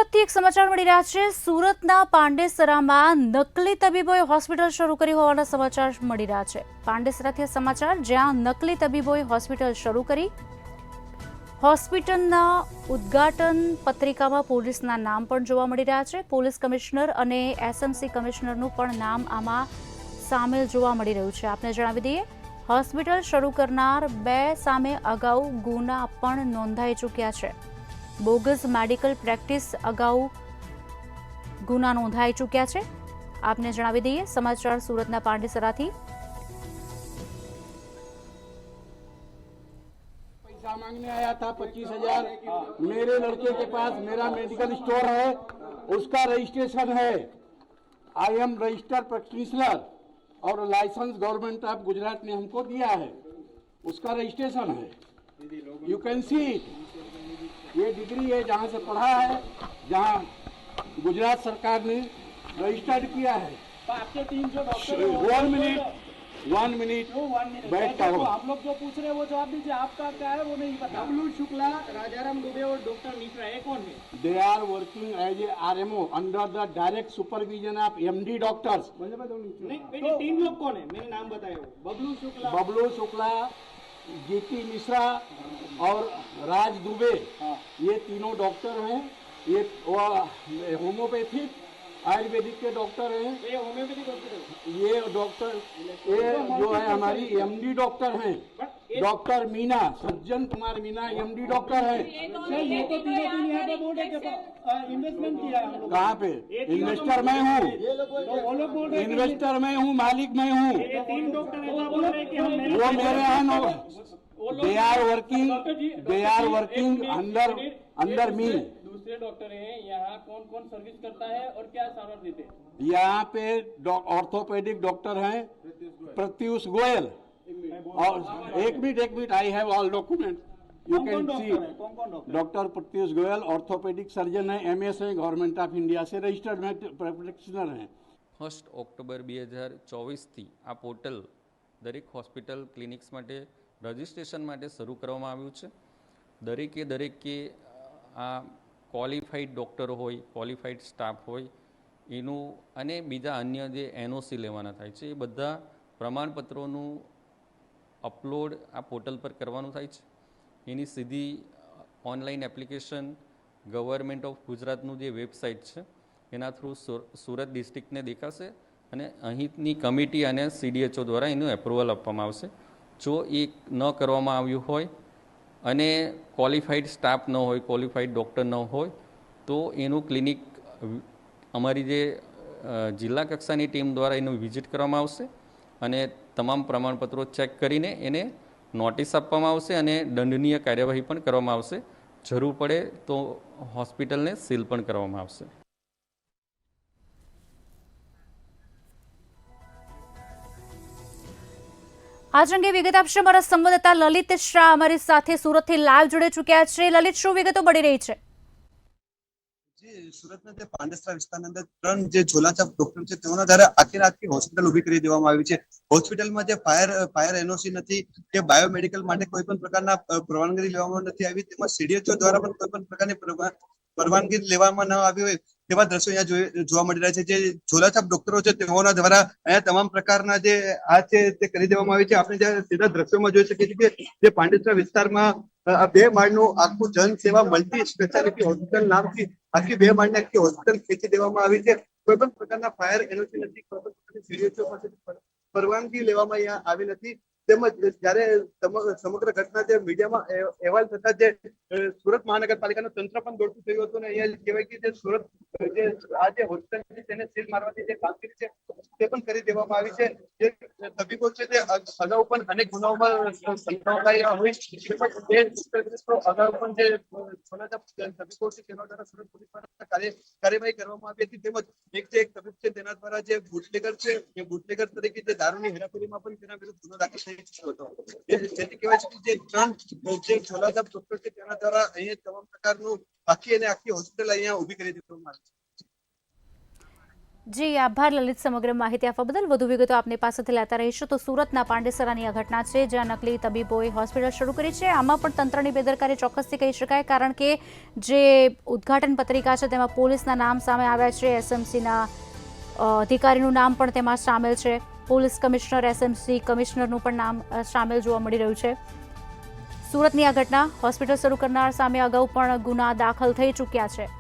સુરતથી એક સમાચાર મળી રહ્યા છે। સુરતના પાંડેસરામાં નકલી તબીબોએ હોસ્પિટલ શરૂ કરી હોવાના સમાચાર મળી રહ્યા છે। પાંડેસરાથી સમાચાર, જ્યાં નકલી તબીબોએ હોસ્પિટલ શરૂ કરી। હોસ્પિટલના ઉદ્ઘાટન પત્રિકામાં પોલીસના નામ પણ જોવા મળી રહ્યા છે। પોલીસ કમિશનર અને એસએમસી કમિશનરનું પણ નામ આમાં સામેલ જોવા મળી રહ્યું છે। આપને જણાવી દઈએ, હોસ્પિટલ શરૂ કરનાર બે સામે અગાઉ ગુના પણ નોંધાઈ ચૂક્યા છે। બોગસ મેડિકલ પ્રેક્ટિસ અગાઉ ગુના નોંધાઈ ચૂક્યા છે। આપને જણાવી દઈએ, સમાચાર સુરતના પાંડેસરાથી। पैसा मांगने आया था 25,000। मेरे लड़के के पास मेरा मेडिकल स्टोर है, उसका रजिस्ट्रेशन है। आई एम रजिस्टर्ड प्रैक्टिशनर और लाइसेंस गवर्नमेंट ऑफ गुजरात ने हमको दिया है, उसका रजिस्ट्रेशन है। You can see it. ये डिग्री है जहाँ से पढ़ा है, जहाँ गुजरात सरकार ने रजिस्टर्ड किया है। आपके 300 डॉक्टर 1 मिनट बैठता हो। हम लोग जो पूछ रहे हैं वो जवाब दीजिए। आपका क्या है वो नहीं पता। बबलू शुक्ला, राजाराम दुबे और डॉक्टर मिश्रा ये कौन है? They are working as a RMO under the direct supervision of MD doctors। नहीं, तो 3 लोग कौन है? मैंने नाम बताया वो। बबलू शुक्ला, जीटी मिश्रा और राज दुबे, ये तीनों डॉक्टर हैं। ये होम्योपैथिक आयुर्वेदिक के डॉक्टर हैं। ये होम्योपैथिक हॉस्पिटल, ये डॉक्टर, ये जो है हमारी एमडी डॉक्टर हैं। Doctor Meena, Sajjan Kumar Meena MD doctor हैं। ये तो तीनों यहाँ पे बोर्ड है कि इन्वेस्टमेंट किया है हम लोग। कहाँ पे? इन्वेस्टर मैं हूँ, तो वो लोग बोल रहे हैं इन्वेस्टर मैं हूँ, मालिक मैं हूँ। ये 3 डॉक्टर ऐसा बोल रहे हैं कि हम वो मेरे हैं। They are working under me. दूसरे डॉक्टर हैं यहाँ, कौन कौन सर्विस करता है और क्या सामान देते हैं? यहाँ पे ऑर्थोपेडिक डॉक्टर हैं प्रत्युष गोयल। और एक minute, I have all document, you can see. Doctor Pratyush Goyal orthopaedic surgeon है, MS है, गवर्नमेंट ऑफ इंडिया से रजिस्टर्ड प्रैक्टिशनर हैं। 1 ઓક્ટોબર 2024 આ પોર્ટલ દરેક હોસ્પિટલ ક્લિનિક્સ માટે રજિસ્ટ્રેશન માટે શરૂ કરવામાં આવ્યું છે। દરેકે આ ક્વોલિફાઈડ ડૉક્ટર હોય, ક્વોલિફાઈડ સ્ટાફ હોય એનું અને બીજા અન્ય જે NOC લેવાના થાય છે એ બધા પ્રમાણપત્રોનું અપલોડ આ પોર્ટલ પર કરવાનું થાય છે। એની સીધી ઓનલાઈન એપ્લિકેશન ગવર્મેન્ટ ઓફ ગુજરાતનું જે વેબસાઇટ છે એના થ્રુ સુરત ડિસ્ટ્રિક્ટને દેખાશે અને અહીંની કમિટી અને CDHO દ્વારા એનું એપ્રુવલ આપવામાં આવશે। જો એ ન કરવામાં આવ્યું હોય અને ક્વોલિફાઈડ સ્ટાફ ન હોય, ક્વોલિફાઈડ ડૉક્ટર ન હોય તો એનું ક્લિનિક અમારી જે જિલ્લા કક્ષાની ટીમ દ્વારા એનું વિઝિટ કરવામાં આવશે અને તમામ પ્રમાણપત્રો ચેક કરીને એને નોટિસ આપવામાં આવશે અને દંડનીય કાર્યવાહી પણ કરવામાં આવશે। જરૂર પડે તો હોસ્પિટલને સીલ પણ કરવામાં આવશે। આજ અંગે વિગત આપશે અમારા સંવાદદાતા લલિત શાહ અમારી સાથે સુરતથી લાઈવ જોડાઈ ચૂક્યા છે। લલિત, શું વિગતો મળી રહી છે? સુરતના જે પાંડેસરા વિસ્તારની અંદર 3 જે ઝોલાછાપ ડોક્ટર છે તેઓના દ્વારા આખી હોસ્પિટલ ઊભી કરી દેવામાં આવી છે। હોસ્પિટલમાં જે ફાયર NOC નથી કે બાયોમેડિકલ માટે કોઈ પણ પ્રકારના પરવાનગી લેવામાં નથી આવી, તેમાં CDHO દ્વારા પણ કોઈ પણ પ્રકારની પરવાનગી લેવામાં ન આવી હોય તેવા દ્રશ્યો અહીંયા જોવા મળી રહ્યા છે। જે ઝોલાછાપ ડોક્ટરો છે તેઓના દ્વારા અહીંયા તમામ પ્રકારના જે આ છે તે કરી દેવામાં આવી છે। આપણે જે સીધા દ્રશ્યોમાં જોઈ શકીએ છીએ કે જે પાંડેસરા વિસ્તારમાં આ 2 માળનું આખું જન સેવા મલ્ટી સ્પેશિયાલિટી હોસ્પિટલ નામથી આખી 2 માળની આખી હોસ્પિટલ ખેંચી દેવામાં આવી છે। કોઈ પણ પ્રકારના ફાયર NOC નથી, કોઈ પણ પ્રકારની CDHO પાસેથી પરવાનગી લેવામાં અહીંયા આવી નથી। તેમજ જ્યારે સમગ્ર ઘટના જે મીડિયામાં અહેવાલ થતા જે સુરત મહાનગરપાલિકાનું તંત્ર પણ દોડતું થયું હતું અને અહીંયા કહેવાય કે જે સુરત જે આ જે હોસ્પિટલ છે તેને સીલ મારવાની જે કામગીરી છે તે પણ કરી દેવામાં આવી છે। જે તબીબો છે તે અગાઉ પણ અનેક ગુનાઓમાં સંકળાયેલા હોય અગાઉ પણ જે તબીબો છે તેના દ્વારા સુરત પોલીસ દ્વારા કાર્યવાહી કરવામાં આવી હતી। તેમજ એક તબીબ છે તેના દ્વારા જે બુટલેગર છે એ બુટલેગર તરીકે જે દારૂની હેરાફેરીમાં પણ તેના વિરુદ્ધ ગુનો દાખલ થઈ ચૂક્યો હતો। જેથી કહેવાય છે કે જે 3 જે ઝોલાછાપ ડોક્ટર છે તેના દ્વારા અહીંયા તમામ પ્રકારનું આખી હોસ્પિટલ અહીંયા ઊભી કરી દેવામાં આવી છે। જી આભાર લલિત, સમગ્ર માહિતી આપવા બદલ. વધુ વિગતો આપની પાસેથી લેતા રહીશું. તો સુરતના પાંડેસરાની આ ઘટના છે, જ્યાં નકલી તબીબોએ હોસ્પિટલ શરૂ કરી છે. આમાં પણ તંત્રની બેદરકારી ચોક્કસથી કહી શકાય, કારણ કે જે ઉદ્ઘાટન પત્રિકા છે તેમાં પોલીસના નામ સામે આવ્યા છે, એસએમસીના અધિકારીનું નામ પણ તેમાં સામેલ છે, પોલીસ કમિશનર, એસએમસી કમિશનરનું પણ નામ સામેલ જોવા મળી રહ્યું છે. સુરતની આ ઘટના, હોસ્પિટલ શરૂ કરનાર સામે અગાઉ પણ ગુના દાખલ થઈ ચૂક્યા છે.